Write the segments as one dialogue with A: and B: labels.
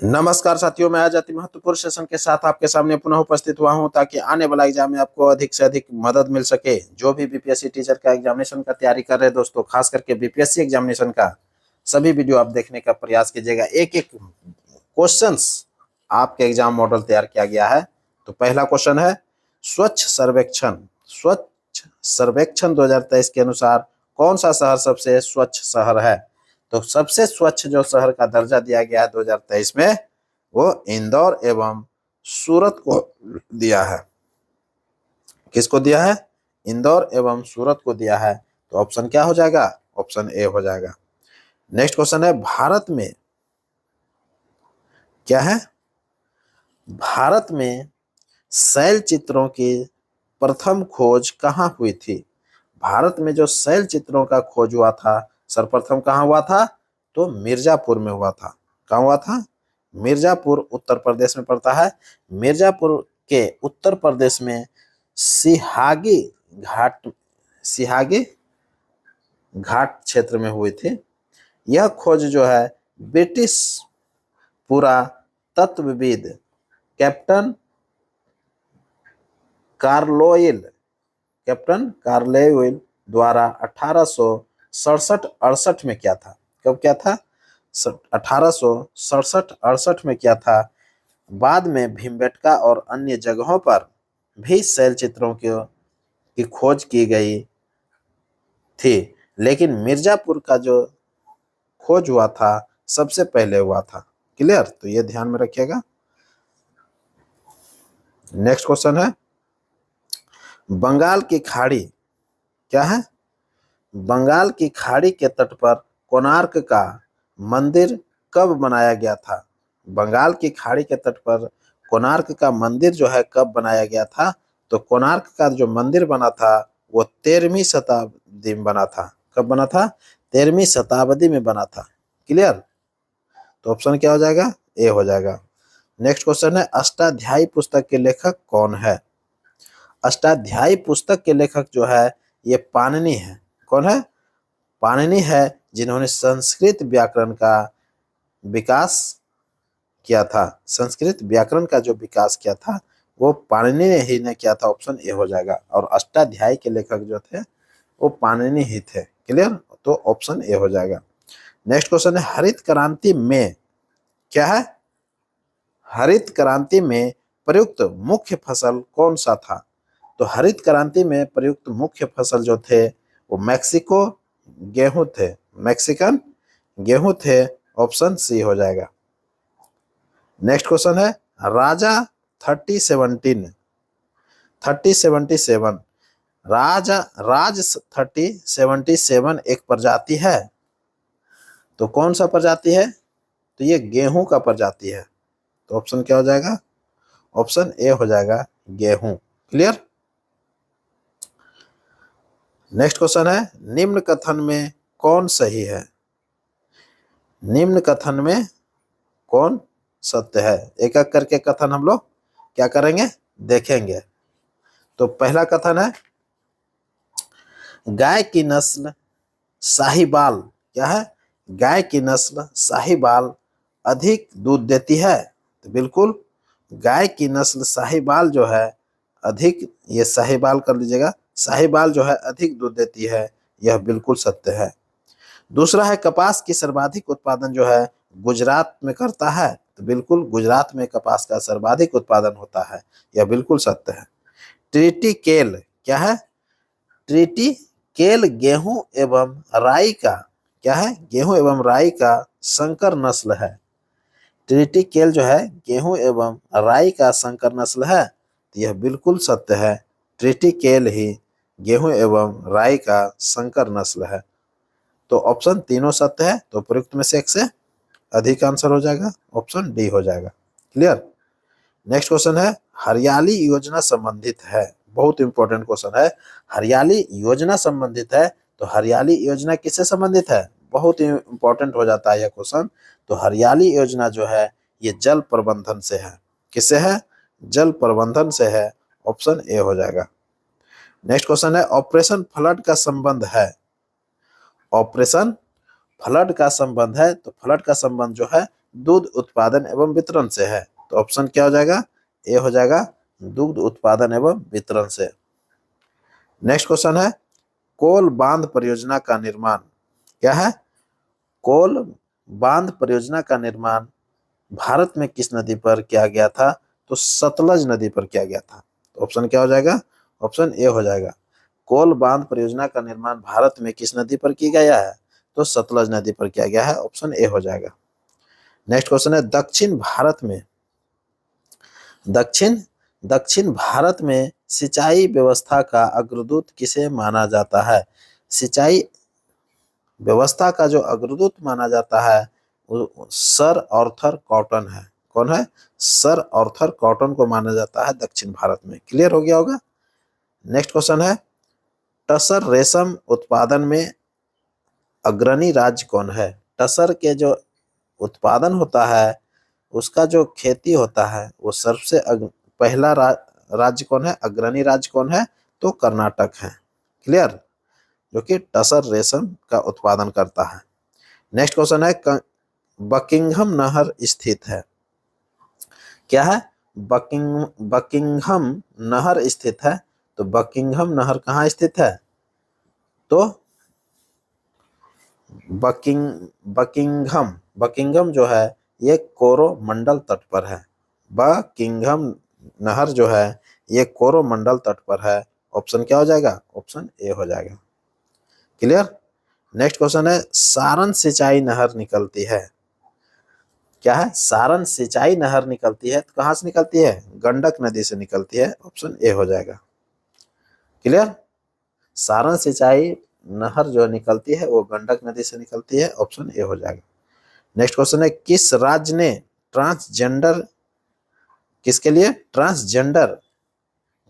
A: नमस्कार साथियों, मैं आज अति महत्वपूर्ण सेशन के साथ आपके सामने पुनः उपस्थित हुआ हूं ताकि आने वाला एग्जाम में आपको अधिक से अधिक मदद मिल सके। जो भी बीपीएससी टीचर का एग्जामिनेशन का तैयारी कर रहे हैं दोस्तों, खास करके बीपीएससी एग्जामिनेशन का सभी वीडियो आप देखने का प्रयास कीजिएगा। एक एक क्वेश्चंस आपके एग्जाम मॉडल तैयार किया गया है। तो पहला क्वेश्चन है, स्वच्छ सर्वेक्षण 2023 के अनुसार कौन सा शहर सबसे स्वच्छ शहर है? तो सबसे स्वच्छ जो शहर का दर्जा दिया गया है 2023 में, वो इंदौर एवं सूरत को दिया है। किसको दिया है? इंदौर एवं सूरत को दिया है। तो ऑप्शन क्या हो जाएगा? ऑप्शन ए हो जाएगा। नेक्स्ट क्वेश्चन है, भारत में क्या है? भारत में शैल चित्रों की प्रथम खोज कहाँ हुई थी? भारत में जो शैल चित्रों का खोज हुआ था, सर्वप्रथम कहाँ हुआ था? तो मिर्जापुर में हुआ था। कहाँ हुआ था? मिर्जापुर उत्तर प्रदेश में पड़ता है। मिर्जापुर के उत्तर प्रदेश में सिहागी घाट क्षेत्र में हुई थी। यह खोज जो है ब्रिटिश पुरातत्वविद कैप्टन कार्लोइल द्वारा 1867-68 में किया था। कब क्या था? 1867-68 में किया था। बाद में भीमबेटका और अन्य जगहों पर भी शैल चित्रों की खोज की गई थी, लेकिन मिर्जापुर का जो खोज हुआ था सबसे पहले हुआ था। क्लियर? तो ये ध्यान में रखिएगा। नेक्स्ट क्वेश्चन है, बंगाल की खाड़ी क्या है? बंगाल की खाड़ी के तट पर कोणार्क का मंदिर कब बनाया गया था? बंगाल की खाड़ी के तट पर कोणार्क का मंदिर जो है कब बनाया गया था? तो कोणार्क का जो मंदिर बना था वो 13वीं शताब्दी में बना था। कब बना था? 13वीं शताब्दी में बना था। क्लियर? तो ऑप्शन क्या हो जाएगा? ए हो जाएगा। नेक्स्ट क्वेश्चन है, अष्टाध्यायी पुस्तक के लेखक कौन है? अष्टाध्यायी पुस्तक के लेखक जो है ये पाणिनि है। कौन है? पाणिनि है, जिन्होंने संस्कृत व्याकरण का विकास किया था। संस्कृत व्याकरण का जो विकास किया था वो पाणिनि ही ने किया था। ऑप्शन ए हो जाएगा। और अष्टाध्यायी के लेखक जो थे वो पाणिनि ही थे। क्लियर? तो ऑप्शन ए हो जाएगा। नेक्स्ट क्वेश्चन है, हरित क्रांति में क्या है? हरित क्रांति में प्रयुक्त मुख्य फसल कौन सा था? तो हरित क्रांति में प्रयुक्त मुख्य फसल जो थे वो मैक्सिकन गेहूं थे। ऑप्शन सी हो जाएगा। नेक्स्ट क्वेश्चन है, राजा 3077 राज 3077 एक प्रजाति है। तो कौन सा प्रजाति है? तो ये गेहूं का प्रजाति है। तो ऑप्शन क्या हो जाएगा? ऑप्शन ए हो जाएगा, गेहूं। क्लियर? नेक्स्ट क्वेश्चन है, निम्न कथन में कौन सही है? निम्न कथन में कौन सत्य है? एक एक करके कथन हम लोग क्या करेंगे? देखेंगे। तो पहला कथन है, गाय की नस्ल साहिवाल क्या है? गाय की नस्ल साहिवाल अधिक दूध देती है। तो बिल्कुल गाय की नस्ल साहिवाल जो है अधिक, ये साहिवाल कर लीजिएगा, साहिवाल जो है अधिक दूध देती है। यह बिल्कुल सत्य है। दूसरा है, कपास की सर्वाधिक उत्पादन जो है गुजरात में करता है। तो बिल्कुल गुजरात में कपास का सर्वाधिक उत्पादन होता है। यह बिल्कुल सत्य है। ट्रिटिकेल क्या है? ट्रिटिकेल गेहूं एवं राई का क्या है? गेहूं एवं राई का संकर नस्ल है। ट्रिटिकेल जो है गेहूं एवं राई का संकर नस्ल है। तो यह बिल्कुल सत्य है। ट्रिटिकेल ही गेहूं एवं राई का संकर नस्ल है। तो ऑप्शन तीनों सत्य है। तो प्रयुक्त में से एक से अधिक आंसर हो जाएगा। ऑप्शन डी हो जाएगा। क्लियर? नेक्स्ट क्वेश्चन है, हरियाली योजना संबंधित है। बहुत इंपॉर्टेंट क्वेश्चन है। हरियाली योजना संबंधित है। तो हरियाली योजना किससे संबंधित है? बहुत इंपॉर्टेंट हो जाता है यह क्वेश्चन। तो हरियाली योजना जो है ये जल प्रबंधन से है। किससे है? जल प्रबंधन से है। ऑप्शन ए हो जाएगा। नेक्स्ट क्वेश्चन है, ऑपरेशन फ्लड का संबंध है। ऑपरेशन फ्लड का संबंध है। तो फ्लड का संबंध जो है दूध उत्पादन एवं वितरण से है। तो ऑप्शन क्या हो जाएगा, ए हो जाएगा, दूध उत्पादन एवं वितरण से। नेक्स्ट क्वेश्चन है, कोल बांध परियोजना का निर्माण क्या है, कोल बांध परियोजना का निर्माण भारत में किस नदी पर किया गया था, तो सतलज नदी पर किया गया था। तो ऑप्शन क्या हो जाएगा, ऑप्शन ए हो जाएगा, कोल बांध परियोजना का निर्माण भारत में किस नदी पर किया गया है, तो सतलज नदी पर किया गया है, ऑप्शन ए हो जाएगा। नेक्स्ट क्वेश्चन है, दक्षिण दक्षिण भारत में सिंचाई व्यवस्था का अग्रदूत किसे माना जाता है। सिंचाई व्यवस्था का जो अग्रदूत माना जाता है वो सर आर्थर कॉटन है। कौन है, सर आर्थर कॉटन को माना जाता है दक्षिण भारत में। क्लियर हो गया होगा। नेक्स्ट क्वेश्चन है, टसर रेशम उत्पादन में अग्रणी राज्य कौन है। टसर के जो उत्पादन होता है, उसका जो खेती होता है, वो सबसे पहला राज्य कौन है, अग्रणी राज्य कौन है, तो कर्नाटक है। क्लियर, जो कि टसर रेशम का उत्पादन करता है। नेक्स्ट क्वेश्चन है, बकिंघम नहर स्थित है। क्या है, बकिंघम नहर स्थित है। तो बकिंघम नहर कहाँ स्थित है, तो बकिंघम जो है ये कोरोमंडल तट पर है। बकिंघम नहर जो है ये कोरोमंडल तट पर है। ऑप्शन क्या हो जाएगा, ऑप्शन ए हो जाएगा। क्लियर। नेक्स्ट क्वेश्चन है, सारण सिंचाई नहर निकलती है। क्या है, सारण सिंचाई नहर निकलती है, तो कहां से निकलती है, गंडक नदी से निकलती है। ऑप्शन ए हो जाएगा। क्लियर, सारण सिंचाई नहर जो निकलती है वो गंडक नदी से निकलती है। ऑप्शन ए हो जाएगा। नेक्स्ट क्वेश्चन है, किस राज्य ने ट्रांसजेंडर, किसके लिए, ट्रांसजेंडर,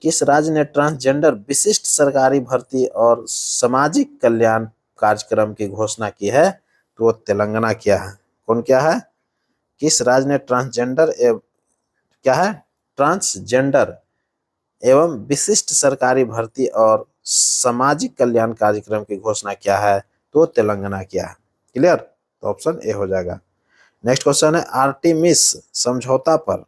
A: किस राज्य ने ट्रांसजेंडर विशिष्ट सरकारी भर्ती और सामाजिक कल्याण कार्यक्रम की घोषणा की है, तो वो तेलंगाना किया है। कौन क्या है, किस राज्य ने ट्रांसजेंडर क्या है, ट्रांसजेंडर एवं विशिष्ट सरकारी भर्ती और सामाजिक कल्याण कार्यक्रम की घोषणा किया है, तो तेलंगाना किया है। क्लियर, तो ऑप्शन ए हो जाएगा। नेक्स्ट क्वेश्चन है, आर्टेमिस समझौता पर,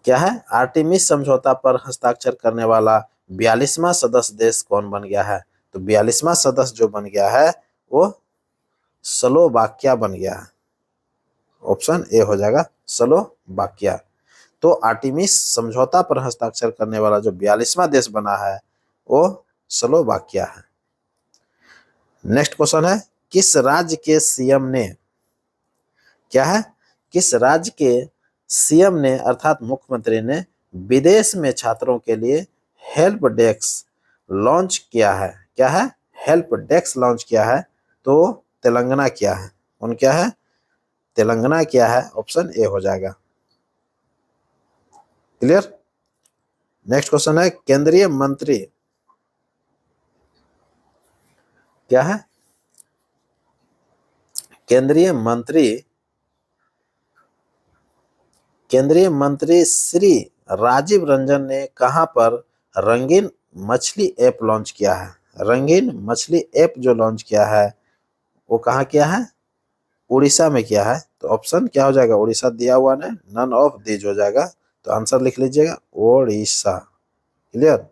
A: क्या है, आर्टेमिस समझौता पर हस्ताक्षर करने वाला 42वां सदस्य देश कौन बन गया है। तो 42वां सदस्य जो बन गया है वो स्लोवाकिया बन गया है। ऑप्शन ए हो जाएगा, स्लोवाकिया। तो आर्टेमिस समझौता पर हस्ताक्षर करने वाला जो 42वां देश बना है वो स्लोवाकिया है। नेक्स्ट क्वेश्चन है, किस राज्य के सीएम ने, क्या है, किस राज्य के सीएम ने अर्थात मुख्यमंत्री ने विदेश में छात्रों के लिए हेल्प डेस्क लॉन्च किया है। क्या है, हेल्प डेस्क लॉन्च किया है, तो तेलंगाना किया है। कौन क्या है, तेलंगाना किया है। ऑप्शन ए हो जाएगा। क्लियर। नेक्स्ट क्वेश्चन है, केंद्रीय मंत्री, क्या है, केंद्रीय मंत्री श्री राजीव रंजन ने कहां पर रंगीन मछली ऐप लॉन्च किया है। रंगीन मछली ऐप जो लॉन्च किया है वो कहां किया है, उड़ीसा में किया है। तो ऑप्शन क्या हो जाएगा, उड़ीसा दिया हुआ ने, नन ऑफ दीज हो जाएगा। तो आंसर लिख लीजिएगा, उड़ीसा। क्लियर।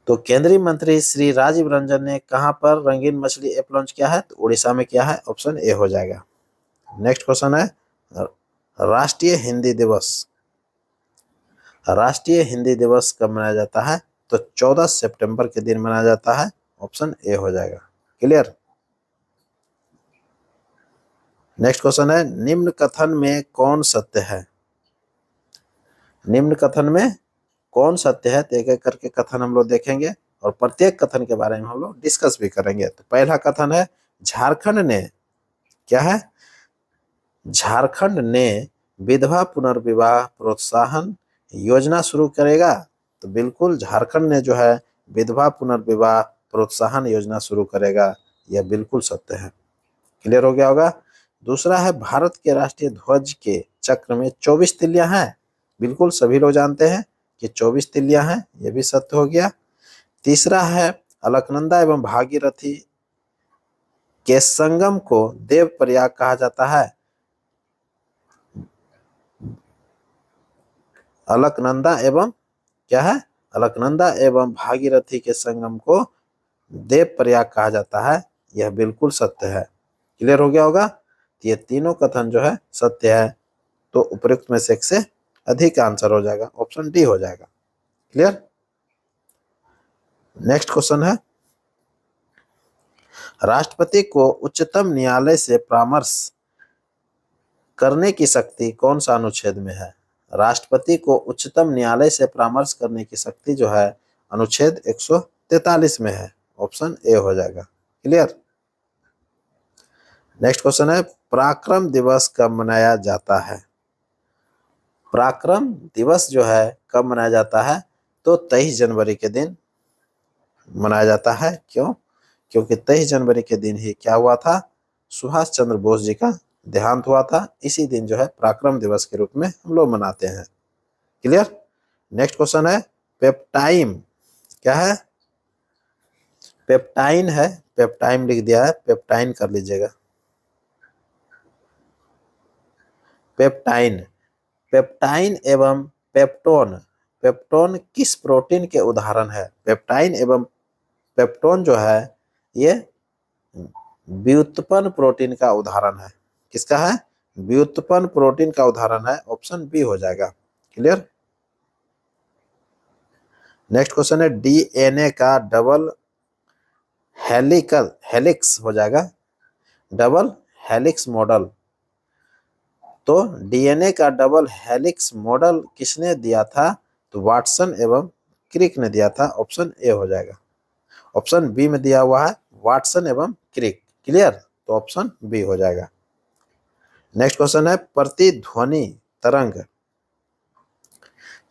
A: तो केंद्रीय मंत्री श्री राजीव रंजन ने कहां पर रंगीन मछली ऐप लॉन्च किया है, तो उड़ीसा में किया है। ऑप्शन ए हो जाएगा। नेक्स्ट क्वेश्चन है, राष्ट्रीय हिंदी दिवस, राष्ट्रीय हिंदी दिवस कब मनाया जाता है, तो 14 सितंबर के दिन मनाया जाता है। ऑप्शन ए हो जाएगा। क्लियर। नेक्स्ट क्वेश्चन है, निम्न कथन में कौन सत्य है। निम्न कथन में कौन सत्य है, तो एक एक करके कथन हम लोग देखेंगे और प्रत्येक कथन के बारे में हम लोग डिस्कस भी करेंगे। तो पहला कथन है, झारखंड ने, क्या है, झारखंड ने विधवा पुनर्विवाह प्रोत्साहन योजना शुरू करेगा। तो बिल्कुल झारखंड ने जो है विधवा पुनर्विवाह प्रोत्साहन योजना शुरू करेगा, यह बिल्कुल सत्य है। क्लियर हो गया होगा। दूसरा है, भारत के राष्ट्रीय ध्वज के चक्र में 24 तिल्लियां हैं। बिल्कुल सभी लोग जानते हैं कि 24 तिल्लियां हैं, यह भी सत्य हो गया। तीसरा है, अलकनंदा एवं भागीरथी के संगम को देव प्रयाग कहा जाता है? अलकनंदा एवं क्या है? अलकनंदा एवं भागीरथी के संगम को देव प्रयाग कहा जाता है। यह बिल्कुल सत्य है। क्लियर हो गया होगा? ये तीनों कथन जो है सत्य है, तो उपयुक्त में से एक से अधिक आंसर हो जाएगा, ऑप्शन डी हो जाएगा। क्लियर? नेक्स्ट क्वेश्चन है, राष्ट्रपति को उच्चतम न्यायालय से परामर्श करने की शक्ति कौन सा अनुच्छेद में है? राष्ट्रपति को उच्चतम न्यायालय से परामर्श करने की शक्ति जो है अनुच्छेद 143 में है, ऑप्शन ए हो जाएगा। क्लियर? नेक्स्ट क्वेश्चन है, पराक्रम दिवस कब मनाया जाता है? पराक्रम दिवस जो है कब मनाया जाता है? तो 23 जनवरी के दिन मनाया जाता है। क्यों? क्योंकि 23 जनवरी के दिन ही क्या हुआ था? सुभाष चंद्र बोस जी का देहांत हुआ था। इसी दिन जो है पराक्रम दिवस के रूप में हम लोग मनाते हैं। क्लियर? नेक्स्ट क्वेश्चन है, पेप्टाइम क्या है? पेप्टाइन है, पेप्टाइम लिख दिया है, पेप्टाइन कर लीजिएगा। पेप्टाइन, पेप्टाइन एवं पेप्टोन, पेप्टोन किस प्रोटीन के उदाहरण है? पेप्टाइन एवं पेप्टोन जो है ये व्युत्पन्न प्रोटीन का उदाहरण है। किसका है? व्युत्पन्न प्रोटीन का उदाहरण है, ऑप्शन बी हो जाएगा। क्लियर? नेक्स्ट क्वेश्चन है, डीएनए का डबल हेलिक्स हो जाएगा, डबल हेलिक्स मॉडल। तो डीएनए का डबल हेलिक्स मॉडल किसने दिया था? तो वाटसन एवं क्रिक ने दिया था, ऑप्शन ए हो जाएगा। ऑप्शन बी में दिया हुआ है वाटसन एवं क्रिक। क्लियर? तो ऑप्शन बी हो जाएगा। नेक्स्ट क्वेश्चन है, प्रतिध्वनि तरंग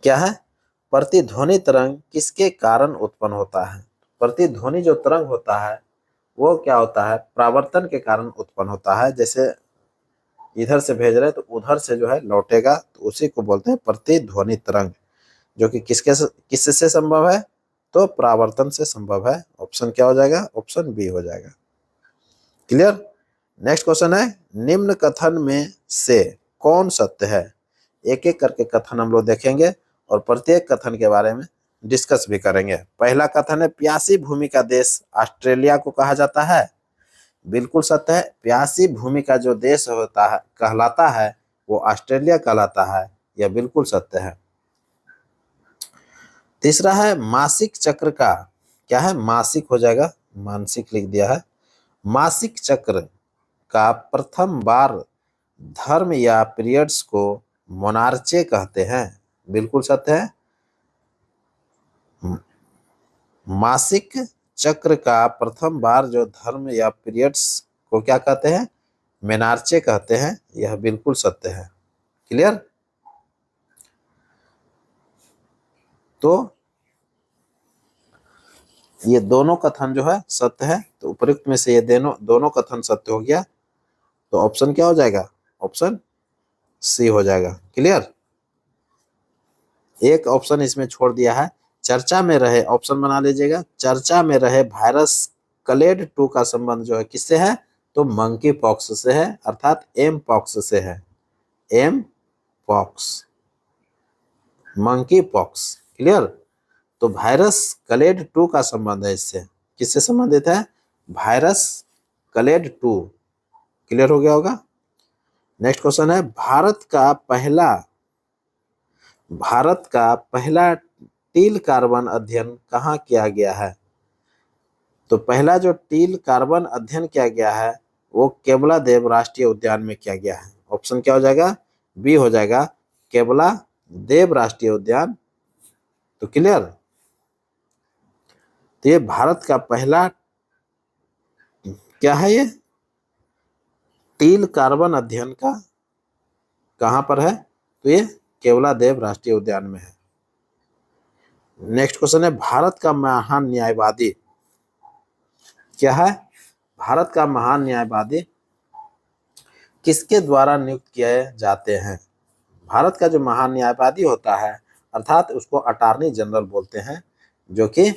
A: क्या है? प्रतिध्वनि तरंग किसके कारण उत्पन्न होता है? प्रतिध्वनि जो तरंग होता है वो क्या होता है? परावर्तन के कारण उत्पन्न होता है। जैसे इधर से भेज रहे तो उधर से जो है लौटेगा, तो उसी को बोलते हैं प्रतिध्वनि तरंग, जो कि किससे संभव है? तो परावर्तन से संभव है। ऑप्शन क्या हो जाएगा? ऑप्शन बी हो जाएगा। क्लियर? नेक्स्ट क्वेश्चन है, निम्न कथन में से कौन सत्य है? एक एक करके कथन हम लोग देखेंगे और प्रत्येक कथन के बारे में डिस्कस भी करेंगे। पहला कथन है, प्यासी भूमि का देश ऑस्ट्रेलिया को कहा जाता है। बिल्कुल सत्य है। प्यासी भूमि का जो देश होता है कहलाता है वो ऑस्ट्रेलिया कहलाता है, यह बिल्कुल सत्य है। तीसरा है, मासिक चक्र का क्या है? मासिक हो जाएगा, मानसिक लिख दिया है। मासिक चक्र का प्रथम बार धर्म या पीरियड्स को मोनार्चे कहते हैं। बिल्कुल सत्य है। मासिक चक्र का प्रथम बार जो धर्म या पीरियड्स को क्या कहते हैं? मेनार्चे कहते हैं, यह बिल्कुल सत्य है। क्लियर? तो ये दोनों कथन जो है सत्य है, तो उपयुक्त में से ये दोनों कथन सत्य हो गया, तो ऑप्शन क्या हो जाएगा? ऑप्शन सी हो जाएगा। क्लियर? एक ऑप्शन इसमें छोड़ दिया है, चर्चा में रहे, ऑप्शन बना लीजिएगा। चर्चा में रहे वायरस क्लेड 2 का संबंध जो है किससे है? तो मंकी पॉक्स से है, अर्थात एम पॉक्स से है। M pox, monkey pox. Clear? तो वायरस क्लेड 2 का संबंध है इससे। किससे संबंधित है? Virus clade 2। क्लियर हो गया होगा? नेक्स्ट क्वेश्चन है, भारत का पहला टील कार्बन अध्ययन कहाँ किया गया है? तो पहला जो टील कार्बन अध्ययन किया गया है वो केवला देव राष्ट्रीय उद्यान में किया गया है। ऑप्शन क्या हो जाएगा? बी हो जाएगा, केवला देव राष्ट्रीय उद्यान। तो क्लियर? तो ये भारत का पहला क्या है? ये टील कार्बन अध्ययन का कहां पर है? तो ये केवला देव राष्ट्रीय उद्यान में है। नेक्स्ट क्वेश्चन है, भारत का महान न्यायवादी क्या है? भारत का महान न्यायवादी किसके द्वारा नियुक्त किए जाते हैं? भारत का जो महान न्यायवादी होता है, अर्थात उसको अटॉर्नी जनरल बोलते हैं, जो कि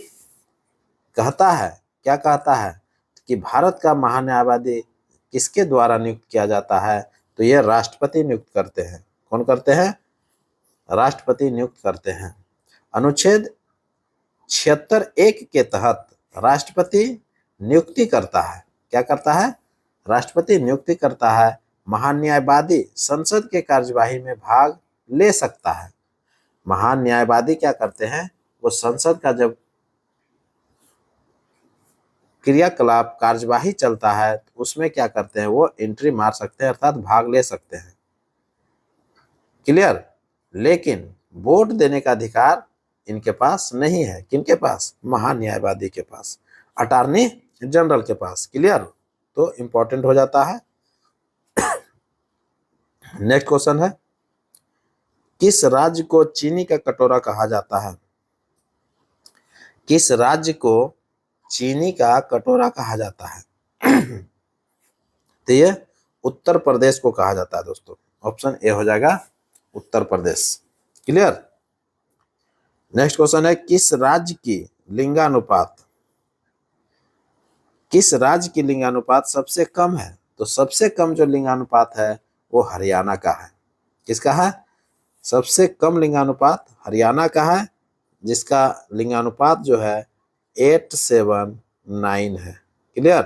A: कहता है, क्या कहता है कि भारत का महान्यायवादी किसके द्वारा नियुक्त किया जाता है, तो ये राष्ट्रपति नियुक्त करते हैं। कौन करते हैं? राष्ट्रपति नियुक्त करते हैं। अनुच्छेद 76(1) के तहत राष्ट्रपति नियुक्ति करता है। क्या करता है? राष्ट्रपति नियुक्ति करता है। महान्यायवादी संसद के कार्यवाही में भाग ले सकता है। महान्यायवादी क्या करते हैं? वो संसद का जब क्रियाकलाप कार्यवाही चलता है तो उसमें क्या करते हैं? वो एंट्री मार सकते हैं, अर्थात भाग ले सकते हैं। क्लियर? लेकिन वोट देने का अधिकार इनके पास नहीं है। किनके पास? महान्यायवादी के पास, अटॉर्नी जनरल के पास। क्लियर? तो इंपॉर्टेंट हो जाता है। नेक्स्ट क्वेश्चन है, किस राज्य को चीनी का कटोरा कहा जाता है? किस राज्य को चीनी का कटोरा कहा जाता है? तो ये उत्तर प्रदेश को कहा जाता है दोस्तों। ऑप्शन ए हो जाएगा Uttar Pradesh. Clear? Next question है, किस राज्य की लिंगानुपात, किस राज्य की लिंगानुपात सबसे कम है? तो सबसे कम जो लिंगानुपात है वो हरियाणा का है। किसका है? सबसे कम लिंगानुपात हरियाणा का है, जिसका लिंगानुपात जो है 879 है। क्लियर?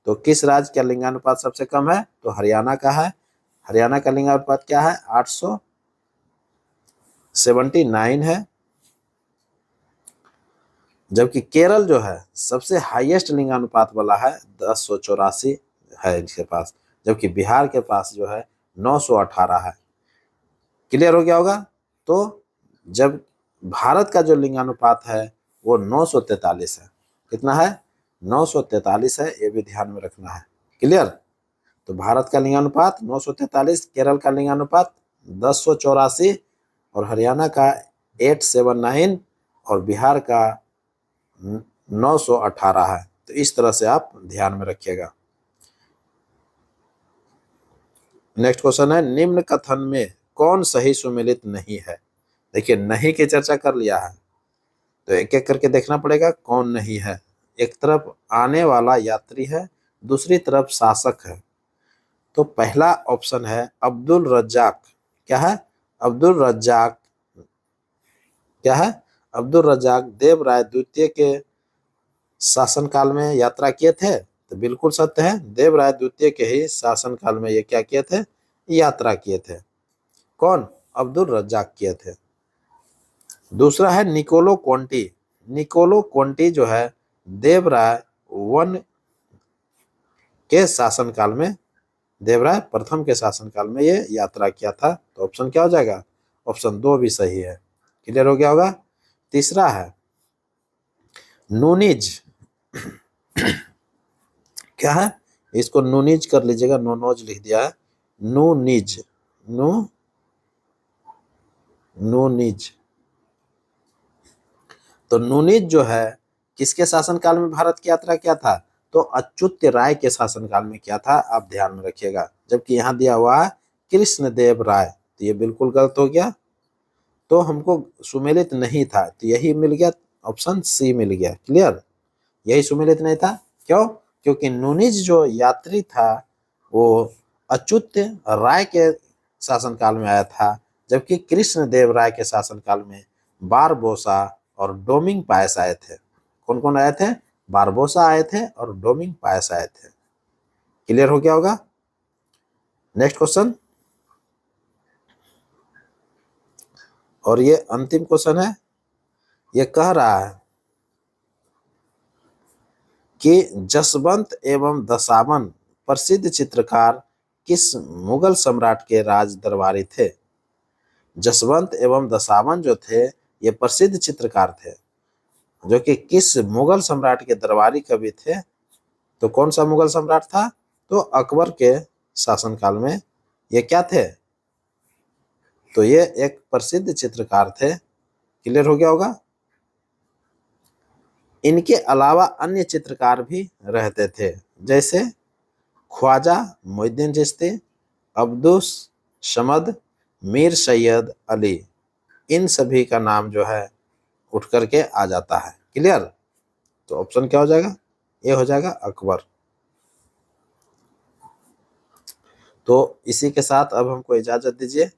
A: तो किस राज्य का लिंगानुपात सबसे कम है? तो हरियाणा का है। हरियाणा का लिंगानुपात क्या है? 879 है। जबकि केरल जो है सबसे हाईएस्ट लिंगानुपात वाला है, 1084 है इसके पास, जबकि बिहार के पास जो है 918 है। क्लियर हो गया होगा? तो जब भारत का जो लिंगानुपात है वो 943 है। कितना है? 943 है, ये भी ध्यान में रखना है। क्लियर? तो भारत का लिंगानुपात 943, केरल का लिंगानुपात 1084 और हरियाणा का 879 और बिहार का 918 है। तो इस तरह से आप ध्यान में रखिएगा। नेक्स्ट क्वेश्चन है, निम्न कथन में कौन सही सुमेलित नहीं है? देखिए, नहीं की चर्चा कर लिया है तो एक एक करके देखना पड़ेगा कौन नहीं है। एक तरफ आने वाला यात्री है, दूसरी तरफ शासक है। तो पहला ऑप्शन है अब्दुल रज्जाक। क्या है? अब्दुल रज्जाक। क्या है? अब्दुल रज्जाक देव राय द्वितीय के शासनकाल में यात्रा किए थे। तो बिल्कुल सत्य है, देव राय द्वितीय के ही शासनकाल में ये क्या किए थे? यात्रा किए थे। कौन? अब्दुल रज्जाक किए थे। दूसरा है निकोलो कोंटी। निकोलो कोंटी जो है देवराय वन के शासनकाल में, देवराय प्रथम के शासनकाल में ये यात्रा किया था। तो ऑप्शन क्या हो जाएगा? ऑप्शन 2 भी सही है। क्लियर हो गया होगा? तीसरा है नूनिज। क्या है? इसको नूनिज कर लीजिएगा, नोनोज लिख दिया है। Nuniz, Nuniz. तो नूनिज जो है किसके शासनकाल में भारत की यात्रा किया था? तो अच्युत राय के शासनकाल में किया था। आप ध्यान में रखिएगा। जबकि यहाँ दिया हुआ है कृष्णदेव राय, तो ये बिल्कुल गलत हो गया। तो हमको सुमेलित नहीं था, तो यही मिल गया, ऑप्शन सी मिल गया। क्लियर? यही सुमेलित नहीं था। क्यों? क्योंकि नूनिज जो यात्री था वो अच्युत राय के शासनकाल में आया था, जबकि कृष्णदेव राय के शासनकाल में बारबोसा और डोमिंग पायस आए थे। कौन कौन आए थे? बारबोसा आए थे और डोमिंग पायस आए थे। क्लियर हो गया होगा? नेक्स्ट क्वेश्चन, और ये अंतिम क्वेश्चन है। ये कह रहा है कि जसवंत एवं दशावन प्रसिद्ध चित्रकार किस मुगल सम्राट के राज दरबारी थे? जसवंत एवं दशावन जो थे ये प्रसिद्ध चित्रकार थे, जो कि किस मुगल सम्राट के दरबारी कवि थे? तो कौन सा मुगल सम्राट था? तो अकबर के शासनकाल में ये क्या थे? तो ये एक प्रसिद्ध चित्रकार थे। क्लियर हो गया होगा? इनके अलावा अन्य चित्रकार भी रहते थे, जैसे ख्वाजा मोइनुद्दीन चिश्ती, अब्दुस समद, मीर सैयद अली। इन सभी का नाम जो है उठ करके आ जाता है। क्लियर? तो ऑप्शन क्या हो जाएगा? ए हो जाएगा अकबर। तो इसी के साथ अब हमको इजाजत दीजिए,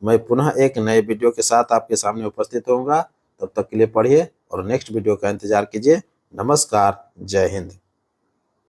A: मैं पुनः एक नए वीडियो के साथ आपके सामने उपस्थित होऊंगा। तब तक के लिए पढ़िए और नेक्स्ट वीडियो का इंतजार कीजिए। नमस्कार, जय हिंद।